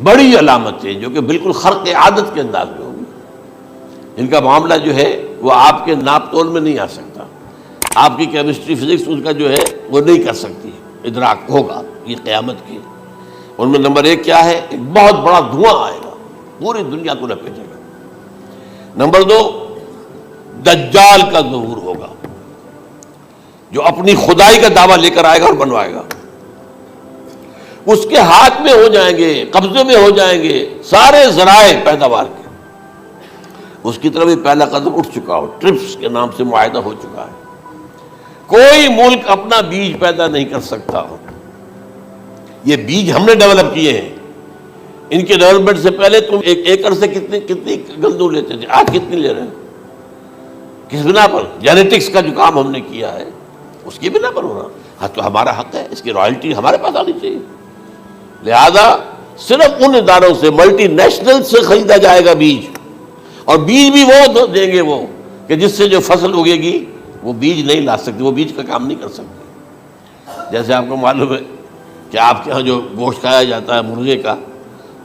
بڑی علامتیں جو کہ بالکل خرق عادت کے انداز میں ہوگی، ان کا معاملہ جو ہے وہ آپ کے ناپ تول میں نہیں آ سکتا، آپ کی کیمسٹری فزکس ان کا جو ہے وہ نہیں کر سکتی، ادراک ہوگا یہ قیامت کی۔ ان میں نمبر ایک کیا ہے؟ ایک بہت بڑا دھواں آئے گا، پوری دنیا کو لپیٹے گا۔ نمبر دو، دجال کا ظہور ہوگا، جو اپنی خدائی کا دعویٰ لے کر آئے گا اور بنوائے گا۔ اس کے ہاتھ میں ہو جائیں گے، قبضے میں ہو جائیں گے سارے ذرائع پیداوار کے۔ اس کی طرف پہلا قدم اٹھ چکا ہو، ٹرپس کے نام سے معاہدہ ہو چکا ہے۔ کوئی ملک اپنا بیج پیدا نہیں کر سکتا ہو، یہ بیج ہم نے ڈیولپ کیے ہیں۔ ان کے ڈیولپمنٹ سے پہلے تم ایک ایکڑ سے کتنی گندم لیتے تھے، آج کتنی لے رہے ہیں؟ کس بنا پر؟ جینیٹکس کا جو کام ہم نے کیا ہے اس کی بنا پر ہو رہا۔ ہاں تو ہمارا حق ہے، اس کی رائلٹی ہمارے پاس آنی چاہیے۔ لہذا صرف ان اداروں سے، ملٹی نیشنل سے خریدا جائے گا بیج، اور بیج بھی وہ دیں گے وہ کہ جس سے جو فصل اگے گی وہ بیج نہیں لا سکتے، وہ بیج کا کام نہیں کر سکتے۔ جیسے آپ کو معلوم ہے کہ آپ کے ہاں جو گوشت کھایا جاتا ہے مرغے کا،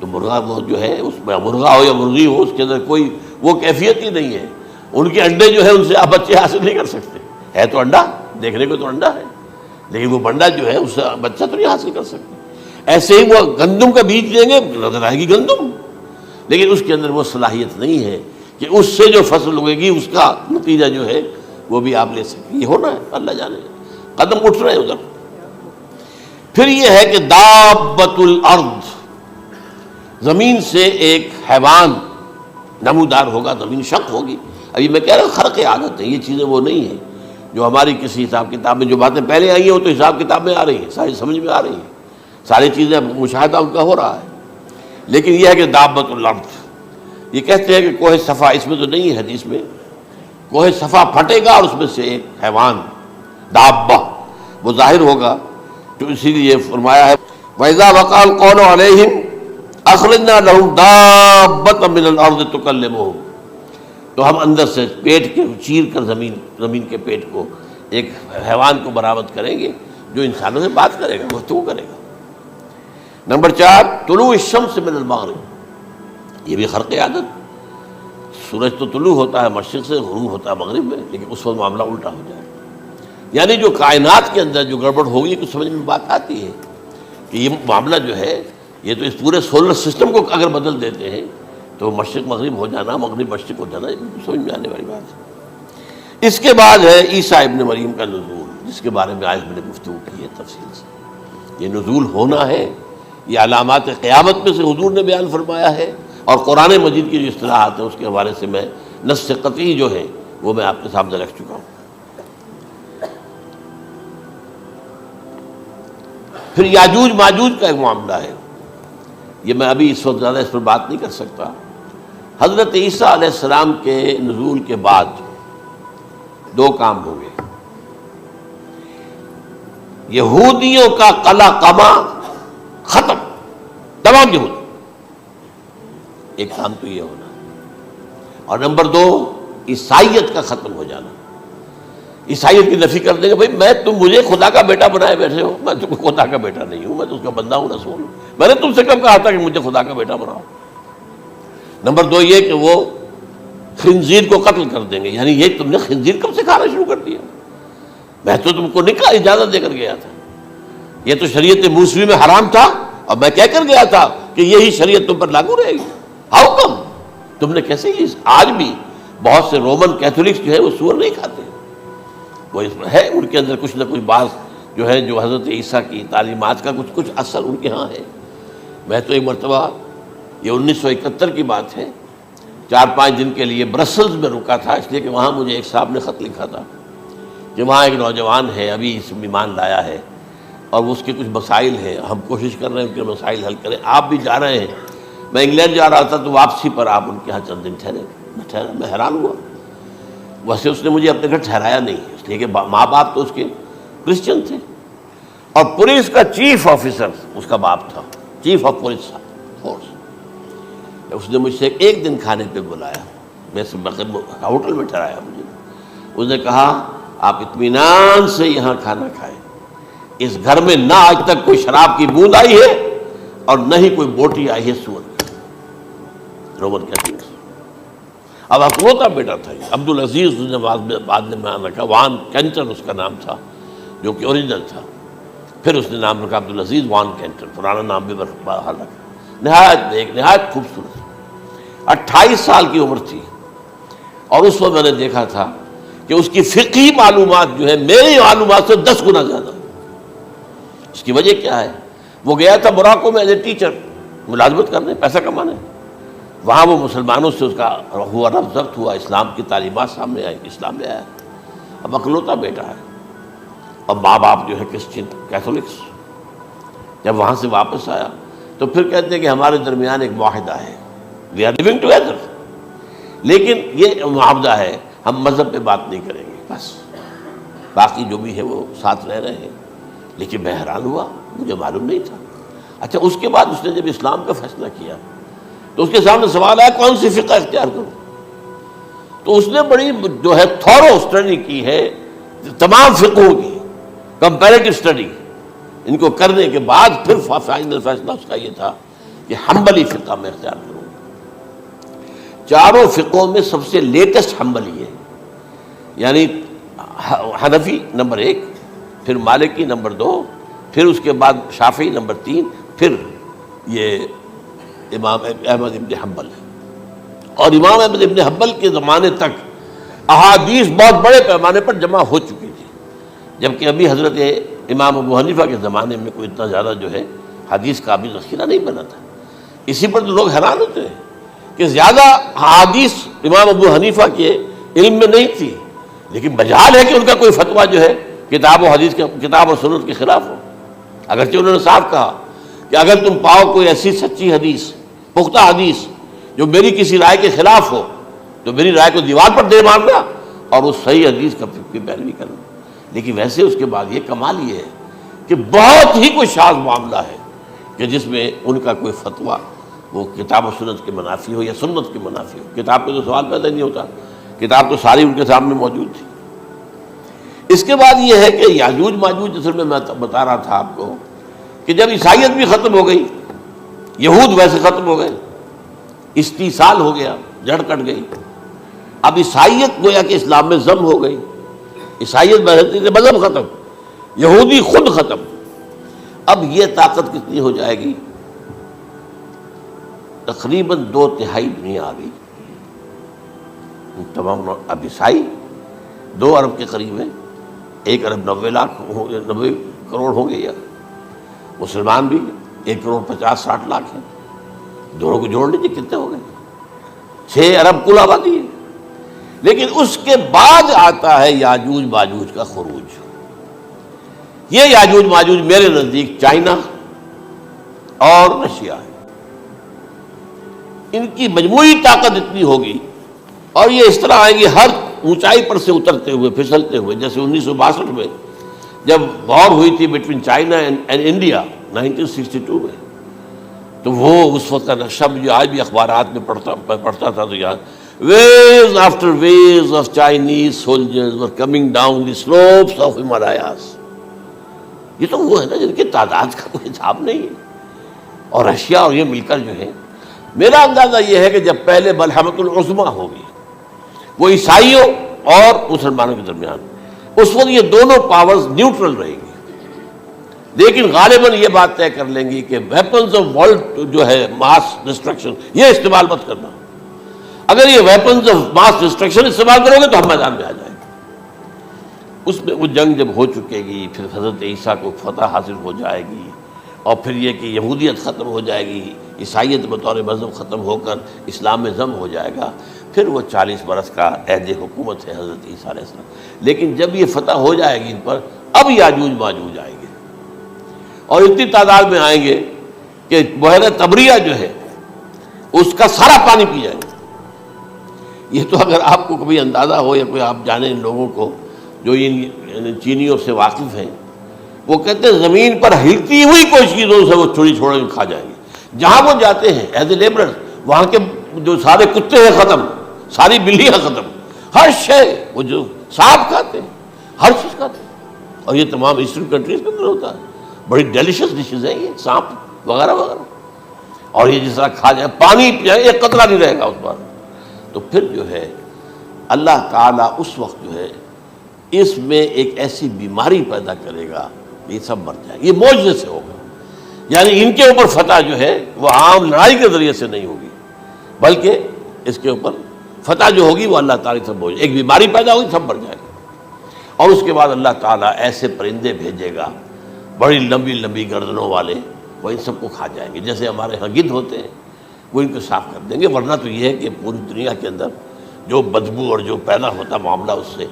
تو مرغا وہ جو ہے اس میں مرغا ہو یا مرغی ہو، اس کے اندر کوئی وہ کیفیت ہی نہیں ہے۔ ان کے انڈے جو ہے ان سے آپ بچے حاصل نہیں کر سکتے، ہے تو انڈا، دیکھنے کو تو انڈا ہے، لیکن وہ بنڈا جو ہے اس سے بچہ تو نہیں حاصل کر سکتے۔ ایسے ہی وہ گندم کا بیج دیں گے، نظر آئے گی گندم، لیکن اس کے اندر وہ صلاحیت نہیں ہے کہ اس سے جو فصل اگے گی اس کا نتیجہ جو ہے وہ بھی آپ لے سکیں۔ یہ ہونا ہے، اللہ جانے، قدم اٹھ رہے ہیں ادھر۔ پھر یہ ہے کہ دابۃ الارض، زمین سے ایک حیوان نمودار ہوگا، زمین شق ہوگی۔ ابھی میں کہہ رہا ہوں خرق عادت ہے، یہ چیزیں وہ نہیں ہیں جو ہماری کسی حساب کتاب میں جو باتیں پہلے آئی ہیں وہ تو حساب کتاب میں آ رہی ہیں، ساری سمجھ میں آ رہی ہیں، ساری چیزیں مشاہدہ ان کا ہو رہا ہے۔ لیکن یہ ہے کہ دابۃ الارض، یہ کہتے ہیں کہ کوہ صفا، اس میں تو نہیں ہے حدیث میں، کوہ صفا پھٹے گا اور اس میں سے ایک حیوان دابہ وہ ظاہر ہوگا، تو اسی لیے فرمایا ہے وَإِذَا وَقَعَ الْقَوْلُ عَلَيْهِمْ أَخْرَجْنَا لَهُمْ دَابَّةً مِّنَ الْأَرْضِ تُكَلِّمُهُمْ، تو ہم اندر سے پیٹ کے چیر کر زمین کے پیٹ کو ایک حیوان کو برآمد کریں گے جو انسانوں سے بات کرے گا، گفتگو کرے گا۔ نمبر 4، طلوع الشمس من المغرب، یہ بھی خرق عادت۔ سورج تو طلوع ہوتا ہے مشرق سے، غروب ہوتا ہے مغرب میں، لیکن اس وقت معاملہ الٹا ہو جائے، یعنی جو کائنات کے اندر جو گڑبڑ ہوگی کچھ سمجھ میں بات آتی ہے کہ یہ معاملہ جو ہے یہ تو اس پورے سولر سسٹم کو اگر بدل دیتے ہیں تو مشرق مغرب ہو جانا، مغرب مشرق ہو جانا، یہ سمجھ میں آنے والی بات ہے۔ اس کے بعد ہے عیسیٰ ابن مریم کا نزول، جس کے بارے میں آج میں نے گفتگو کی ہے تفصیل سے۔ یہ نزول ہونا ہے، یہ علامات قیامت میں سے حضور نے بیان فرمایا ہے، اور قرآن مجید کی جو اصطلاحات ہیں اس کے حوالے سے میں نص قطعی جو ہے وہ میں آپ کے سامنے رکھ چکا ہوں۔ پھر یاجوج ماجوج کا ایک معاملہ ہے، یہ میں ابھی اس وقت زیادہ اس پر بات نہیں کر سکتا۔ حضرت عیسیٰ علیہ السلام کے نزول کے بعد دو کام ہوں گے، یہودیوں کا قلع قمع ختم، تمام یہود، ایک کام تو یہ ہونا، اور نمبر 2 عیسائیت کا ختم ہو جانا۔ عیسائیت کی نفی کر دیں گے، بھائی تم مجھے خدا کا بیٹا بنائے بیٹھے ہو، میں تم خدا کا بیٹا نہیں ہوں، میں تو اس کا بندہ ہوں، رسول ہوں، میں نے تم سے کب کہا تھا کہ مجھے خدا کا بیٹا بناؤ۔ نمبر 2 یہ کہ وہ خنزیر کو قتل کر دیں گے، یعنی یہ تم نے خنزیر کب سے کھانا شروع کر دیا؟ میں تو تم کو نکاح اجازت دے کر گیا تھا، یہ تو شریعت موسوی میں حرام تھا، اور میں کہہ کر گیا تھا کہ یہی شریعت تم پر لاگو رہے گی، ہاؤ کم تم نے کیسے یہ؟ آج بھی بہت سے رومن کیتھولکس جو ہے وہ سور نہیں کھاتے، وہ ہے ان کے اندر کچھ نہ کچھ بعض جو ہے جو حضرت عیسیٰ کی تعلیمات کا کچھ اثر ان کے ہاں ہے۔ میں تو ایک مرتبہ، یہ 1971 کی بات ہے، 4-5 دن کے لیے برسلز میں رکا تھا، اس لیے کہ وہاں مجھے ایک صاحب نے خط لکھا تھا کہ وہاں ایک نوجوان ہے، ابھی اس ایمان لایا ہے، اور اس کے کچھ مسائل ہیں، ہم کوشش کر رہے ہیں ان کے مسائل حل کریں، آپ بھی جا رہے ہیں۔ میں انگلینڈ جا رہا تھا تو واپسی پر آپ ان کے ہاں چند دن ٹھہرے، میں حیران ہوا۔ ویسے اس نے مجھے اپنے گھر ٹھہرایا نہیں، اس لیے کہ ماں باپ تو اس کے کرسچن تھے، اور پولیس کا چیف آفیسر اس کا باپ تھا، چیف آف پولیس فورس۔ اس نے مجھ سے ایک دن کھانے پہ بلایا، میں ہوٹل میں ٹھہرایا مجھے، اس نے کہا آپ اطمینان سے یہاں کھانا کھائیں، اس گھر میں نہ آج تک کوئی شراب کی بوند آئی ہے، اور نہ ہی کوئی بوٹی آئی ہے سور کی، رومن کیتھولکس۔ اب اکلوتا بیٹا تھا عبدالعزیز، اس نے بعد میں نام رکھا، وان کینٹن اس کا نام تھا جو کہ اوریجنل تھا، پھر اس نے نام رکھا عبدالعزیز وان کینٹن، پرانا نام بھی بحال رکھا۔ نہایت نیک، نہایت خوبصورت، 28 سال کی عمر تھی، اور اس وقت میں نے دیکھا تھا کہ اس کی فقہی معلومات جو ہے میری معلومات سے 10 گنا زیادہ۔ اس کی وجہ کیا ہے؟ وہ گیا تھا موراکو میں ایز اے ٹیچر ملازمت کرنے، پیسہ کمانے، وہاں وہ مسلمانوں سے اس کا ہوا رفت ضبط ہوا، اسلام کی تعلیمات سامنے آئی، اسلام لے آیا۔ اب اکلوتا بیٹا ہے، اور ماں باپ جو ہے کرسچن کیتھولکس۔ جب وہاں سے واپس آیا تو پھر کہتے ہیں کہ ہمارے درمیان ایک معاہدہ ہے، وی آر لیونگ ٹوگیدر، لیکن یہ معاہدہ ہے ہم مذہب پہ بات نہیں کریں گے، بس باقی جو بھی ہے وہ ساتھ رہ رہے ہیں۔ لیکن میں حیران ہوا، مجھے معلوم نہیں تھا۔ اچھا، اس کے بعد اس نے جب اسلام کا فیصلہ کیا تو اس کے سامنے سوال آیا کون سی فقہ اختیار کروں؟ تو اس نے بڑی جو ہے تھورو اسٹڈی کی ہے تمام فقہوں کی، کمپیریٹو اسٹڈی، ان کو کرنے کے بعد پھر فائنل فیصلہ اس کا یہ تھا کہ حنبلی فقہ میں اختیار کروں گا۔ چاروں فقہوں میں سب سے لیٹسٹ حنبلی ہے، یعنی حنفی نمبر 1، پھر مالکی نمبر 2، پھر اس کے بعد شافعی نمبر 3، پھر یہ امام احمد ابن حنبل ہے۔ اور امام احمد ابن حنبل کے زمانے تک احادیث بہت بڑے پیمانے پر جمع ہو چکی تھی، جبکہ ابھی حضرت امام ابو حنیفہ کے زمانے میں کوئی اتنا زیادہ جو ہے حدیث کا بھی ذخیرہ نہیں بنا تھا۔ اسی پر تو لوگ حیران ہوتے ہیں کہ زیادہ حدیث امام ابو حنیفہ کے علم میں نہیں تھی، لیکن مجال ہے کہ ان کا کوئی فتویٰ جو ہے کتاب و حدیث کے، کتاب و سنت کے خلاف ہو۔ اگرچہ انہوں نے صاف کہا کہ اگر تم پاؤ کوئی ایسی سچی حدیث، پختہ حدیث جو میری کسی رائے کے خلاف ہو تو میری رائے کو دیوار پر دے مارنا اور اس صحیح حدیث کا پیروی کرنا۔ لیکن ویسے اس کے بعد یہ کمال یہ ہے کہ بہت ہی کوئی شاذ معاملہ ہے کہ جس میں ان کا کوئی فتویٰ وہ کتاب و سنت کے منافی ہو یا سنت کے منافی ہو۔ کتاب پہ تو سوال پیدا نہیں ہوتا، کتاب تو ساری ان کے سامنے موجود تھی۔ اس کے بعد یہ ہے کہ یاجوج ماجوج، اصل میں بتا رہا تھا آپ کو کہ جب عیسائیت بھی ختم ہو گئی، یہود ویسے ختم ہو گئے، استیصال ہو گیا، جڑ کٹ گئی، اب عیسائیت گویا کہ اسلام میں ضم ہو گئی، عیسائیت بہتری سے مذہب ختم، یہودی خود ختم۔ اب یہ طاقت کتنی ہو جائے گی؟ تقریباً 2/3 دنیا آ گئی، تمام اب عیسائی 2 ارب کے قریب ہیں، 1 ارب 90 کروڑ ہوں گے، یا مسلمان بھی 1 کروڑ 50-60 لاکھ ہیں، دونوں کو جوڑ لیجیے کتنے ہو گئے، 6 ارب کل آبادی ہے۔ لیکن اس کے بعد آتا ہے یاجوج ماجوج کا خروج۔ یہ یاجوج ماجوج میرے نزدیک چائنا اور رشیا ہے، ان کی مجموعی طاقت اتنی ہوگی، اور یہ اس طرح آئیں گے ہر اونچائی پر سے اترتے ہوئے، پھسلتے ہوئے، جیسے 1962 میں جب وار ہوئی تھی بٹوین چائنا اینڈ انڈیا 1962 میں، تو وہ اس وقت کا نقشہ مجھے آج بھی اخبارات میں پڑھتا تھا تو یاد، waves after waves of Chinese soldiers were coming down the slopes of Himalayas۔ یہ تو وہ ہے نا جن کی تعداد کا کوئی حساب نہیں ہے، اور رشیا اور یہ مل کر جو ہے، میرا اندازہ یہ ہے کہ جب پہلے ملحمۃ العظمیٰ ہوگی وہ عیسائیوں اور مسلمانوں کے درمیان، اس وقت یہ دونوں پاورز نیوٹرل رہیں گی، لیکن غالباً یہ بات طے کر لیں گی کہ ویپنز آف ورلڈ جو ہے ماس ڈسٹرکشن، یہ استعمال مت کرنا۔ اگر یہ ویپنز آف ماس ڈسٹرکشن استعمال کرو گے تو ہم میدان میں آ جائیں گے۔ اس میں وہ جنگ جب ہو چکے گی، پھر حضرت عیسیٰ کو فتح حاصل ہو جائے گی، اور پھر یہ کہ یہودیت ختم ہو جائے گی، عیسائیت بطور مذہب ختم ہو کر اسلام میں ضم ہو جائے گا، پھر وہ 40 برس کا عہد حکومت ہے حضرت عیسیٰ علیہ السلام۔ لیکن جب یہ فتح ہو جائے گی ان پر، اب یاجوج ماجوج آئیں گے، اور اتنی تعداد میں آئیں گے کہ بحیرہ طبریہ جو ہے اس کا سارا پانی پی جائیں گے۔ یہ تو اگر آپ کو کبھی اندازہ ہو یا کوئی آپ جانیں ان لوگوں کو جو ان چینیوں سے واقف ہیں، وہ کہتے ہیں زمین پر ہلتی ہوئی کوئی چیزوں سے وہ چھوڑی چھوڑ کے کھا جائیں گے۔ جہاں وہ جاتے ہیں ایز اے لیبرر، وہاں کے جو سارے کتے ہیں ختم، ساری بلیاں ختم، ہر شے، وہ جو سانپ کھاتے ہیں، ہر چیز کھاتے ہیں، اور یہ تمام ایسٹرن کنٹریز کے اندر ہوتا ہے، بڑی ڈیلیشس ڈشز ہیں یہ سانپ وغیرہ وغیرہ۔ اور یہ جس طرح کھا جائے، پانی پیا ایک قطرہ نہیں رہے گا اس پر، تو پھر جو ہے اللہ تعالیٰ اس وقت جو ہے اس میں ایک ایسی بیماری پیدا کرے گا، یہ سب مر جائیں گے۔ یہ معجزے سے ہوگا، یعنی ان کے اوپر فتح جو ہے وہ عام لڑائی کے ذریعے سے نہیں ہوگی، بلکہ اس کے اوپر فتح جو ہوگی وہ اللہ تعالیٰ سے بوجھ، ایک بیماری پیدا ہوگی، سب مر جائے گا۔ اور اس کے بعد اللہ تعالیٰ ایسے پرندے بھیجے گا بڑی لمبی لمبی گردنوں والے، وہ ان سب کو کھا جائیں گے، جیسے ہمارے ہاں گدھ ہوتے ہیں، وہ ان کو صاف کر دیں گے۔ ورنہ تو یہ ہے کہ پوری دنیا کے اندر جو بدبو اور جو پیدا ہوتا معاملہ اس سے،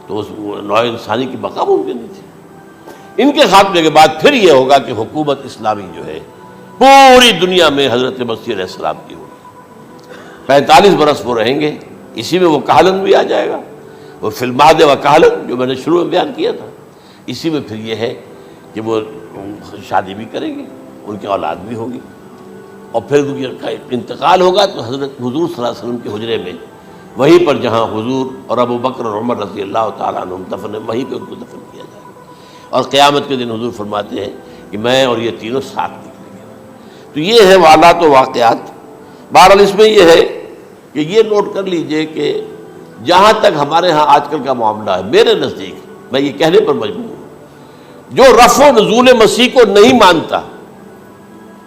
تو اس نوع انسانی کی بقا ممکن نہیں تھی۔ ان کے خاتمے کے بعد پھر یہ ہوگا کہ حکومت اسلامی جو ہے پوری دنیا میں حضرت مسیح علیہ السلام کی ہوگی۔ 45 برس وہ رہیں گے، اسی میں وہ کہلن بھی آ جائے گا، وہ فی المہد و کہلن جو میں نے شروع میں بیان کیا تھا، اسی میں پھر یہ ہے کہ وہ شادی بھی کریں گے، ان کی اولاد بھی ہوگی، اور پھر ان کا انتقال ہوگا تو حضرت حضور صلی اللہ علیہ وسلم کے حجرے میں، وہیں پر جہاں حضور اور ابو بکر اور عمر رضی اللہ تعالیٰ عنہم دفن ہیں، وہیں پہ ان کو دفن کیا جائے گا۔ اور قیامت کے دن حضور فرماتے ہیں کہ میں اور یہ تینوں ساتھ نکلیں گے۔ تو یہ ہے حالات و واقعات۔ بہرحال اس میں یہ ہے کہ یہ نوٹ کر لیجئے کہ جہاں تک ہمارے ہاں آج کل کا معاملہ ہے، میرے نزدیک میں یہ کہنے پر مجبور ہوں، جو رفع و نزول مسیح کو نہیں مانتا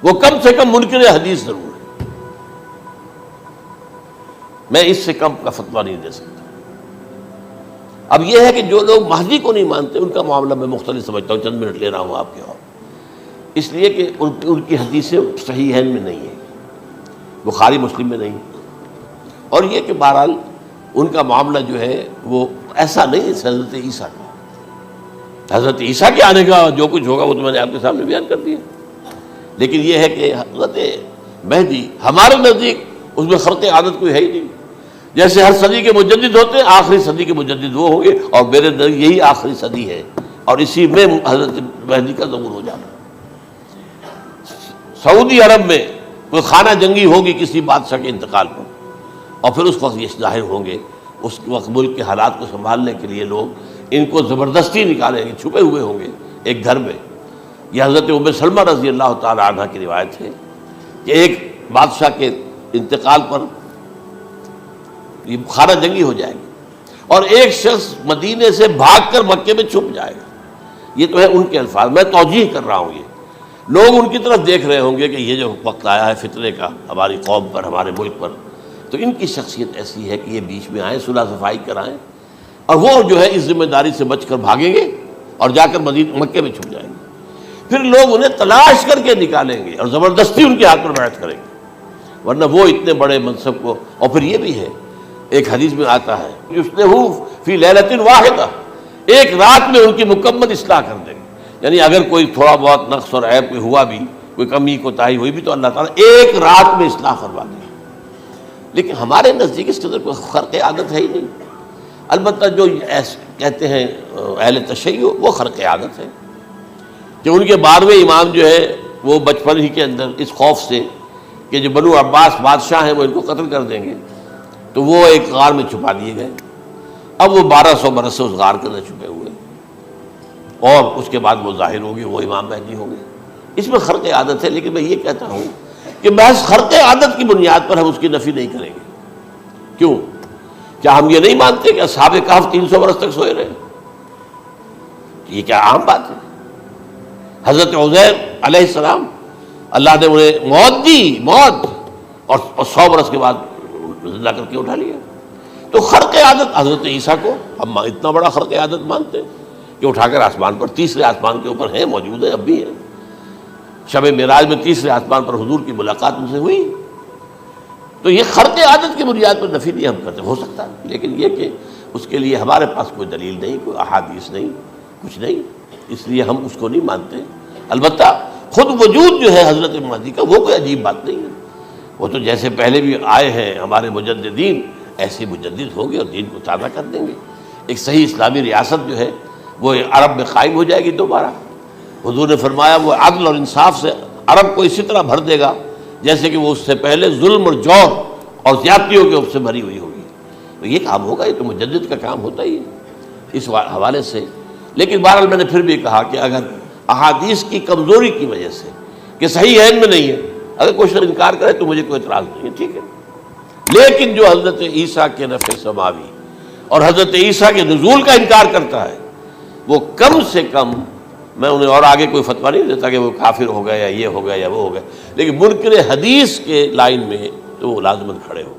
وہ کم سے کم منکر حدیث ضرور ہے۔ میں اس سے کم کا فتویٰ نہیں دے سکتا۔ اب یہ ہے کہ جو لوگ مہدی کو نہیں مانتے ان کا معاملہ میں مختلف سمجھتا ہوں، چند منٹ لے رہا ہوں آپ کے، اور اس لیے کہ ان کی حدیثیں صحیح میں نہیں ہیں، بخاری مسلم میں نہیں، اور یہ کہ بہرحال ان کا معاملہ جو ہے وہ ایسا نہیں ہے حضرت عیسیٰ کا۔ حضرت عیسیٰ کے آنے کا جو کچھ ہوگا وہ تو میں نے آپ کے سامنے بیان کر دیا، لیکن یہ ہے کہ حضرت مہدی ہمارے نزدیک اس میں خرق عادت کوئی ہے ہی نہیں۔ جیسے ہر صدی کے مجدد ہوتے ہیں، آخری صدی کے مجدد وہ ہوں گے، اور میرے نزدیک یہی آخری صدی ہے، اور اسی میں حضرت مہدی کا ظہور ہو جانا۔ سعودی عرب میں کوئی خانہ جنگی ہوگی کسی بادشاہ کے انتقال پر، اور پھر اس وقت یہ ظاہر ہوں گے، اس وقت ملک کے حالات کو سنبھالنے کے لیے لوگ ان کو زبردستی نکالیں گے، چھپے ہوئے ہوں گے ایک گھر میں۔ یہ حضرت ام سلمہ رضی اللہ تعالی عنہ کی روایت ہے کہ ایک بادشاہ کے انتقال پر یہ خانہ جنگی ہو جائے گی، اور ایک شخص مدینے سے بھاگ کر مکے میں چھپ جائے گا۔ یہ تو ہے ان کے الفاظ، میں توجیہ کر رہا ہوں، یہ لوگ ان کی طرف دیکھ رہے ہوں گے کہ یہ جو وقت آیا ہے فتنے کا ہماری قوم پر، ہمارے ملک پر، تو ان کی شخصیت ایسی ہے کہ یہ بیچ میں آئیں، صلح صفائی کرائیں، اور وہ جو ہے اس ذمہ داری سے بچ کر بھاگیں گے اور جا کر مکے میں چھپ جائیں گے۔ پھر لوگ انہیں تلاش کر کے نکالیں گے اور زبردستی ان کے ہاتھ پر بیعت کریں گے، ورنہ وہ اتنے بڑے منصب کو۔ اور پھر یہ بھی ہے، ایک حدیث میں آتا ہے یصلحو فی لیلۃ واحدہ، ایک رات میں ان کی مکمل اصلاح کر دیں گے، یعنی اگر کوئی تھوڑا بہت نقص اور عیب کوئی ہوا بھی، کوئی کمی کوتاہی ہوئی بھی، تو اللہ تعالیٰ ایک رات میں اصلاح کروا دیں گے۔ لیکن ہمارے نزدیک اس کے اندر کوئی خرق عادت ہے ہی نہیں۔ البتہ جو کہتے ہیں اہل تشیع، وہ خرق عادت ہے کہ ان کے 12ویں امام جو ہے وہ بچپن ہی کے اندر اس خوف سے کہ جو بنو عباس بادشاہ ہیں وہ ان کو قتل کر دیں گے، تو وہ ایک غار میں چھپا دیے گئے۔ اب وہ 1200 برس سے اس غار کے اندر چھپے ہوئے، اور اس کے بعد وہ ظاہر ہوگی، وہ امام مہدی ہوں گے۔ اس میں خرق عادت ہے، لیکن میں یہ کہتا ہوں کہ محض خرق عادت کی بنیاد پر ہم اس کی نفی نہیں کریں گے۔ کیوں؟ کیا ہم یہ نہیں مانتے کہ اصحاب کہف 300 برس تک سوئے رہے؟ یہ کیا عام بات ہے؟ حضرت عزیر علیہ السلام اللہ نے انہیں موت دی، موت، اور 100 برس کے بعد زندہ کر کے اٹھا لیا۔ تو خرق عادت حضرت عیسیٰ کو ہم اتنا بڑا خرق عادت مانتے ہیں کہ اٹھا کر آسمان پر، تیسرے آسمان کے اوپر ہیں، موجود ہیں، اب بھی ہیں۔ شب معراج میں تیسرے آسمان پر حضور کی ملاقات ان سے ہوئی۔ تو یہ خرق عادت کی بنیاد پر نفی نہیں ہم کرتے، ہو سکتا ہے، لیکن یہ کہ اس کے لیے ہمارے پاس کوئی دلیل نہیں، کوئی احادیث نہیں، کچھ نہیں، اس لیے ہم اس کو نہیں مانتے۔ البتہ خود وجود جو ہے حضرت مہدی کا وہ کوئی عجیب بات نہیں ہے، وہ تو جیسے پہلے بھی آئے ہیں ہمارے مجددین، ایسے مجدد ہوں گے اور دین کو تازہ کر دیں گے۔ ایک صحیح اسلامی ریاست جو ہے وہ عرب میں قائم ہو جائے گی دوبارہ۔ حضور نے فرمایا وہ عدل اور انصاف سے عرب کو اسی طرح بھر دے گا جیسے کہ وہ اس سے پہلے ظلم اور جور اور زیادتیوں کے سے بھری ہوئی ہوگی۔ تو یہ کام ہوگا، یہ تو مجدد کا کام ہوتا ہی ہے اس حوالے سے۔ لیکن بہرحال میں نے پھر بھی کہا کہ اگر احادیث کی کمزوری کی وجہ سے کہ صحیح عین میں نہیں ہے، اگر کوئی شخص انکار کرے تو مجھے کوئی اعتراض نہیں ہے، ٹھیک ہے، لیکن جو حضرت عیسیٰ کے نفع سماوی اور حضرت عیسیٰ کے نزول کا انکار کرتا ہے وہ کم سے کم، میں انہیں اور آگے کوئی فتویٰ نہیں دیتا کہ وہ کافر ہو گیا یا یہ ہو گیا یا وہ ہو گیا، لیکن منکر حدیث کے لائن میں تو وہ لازماً کھڑے ہو۔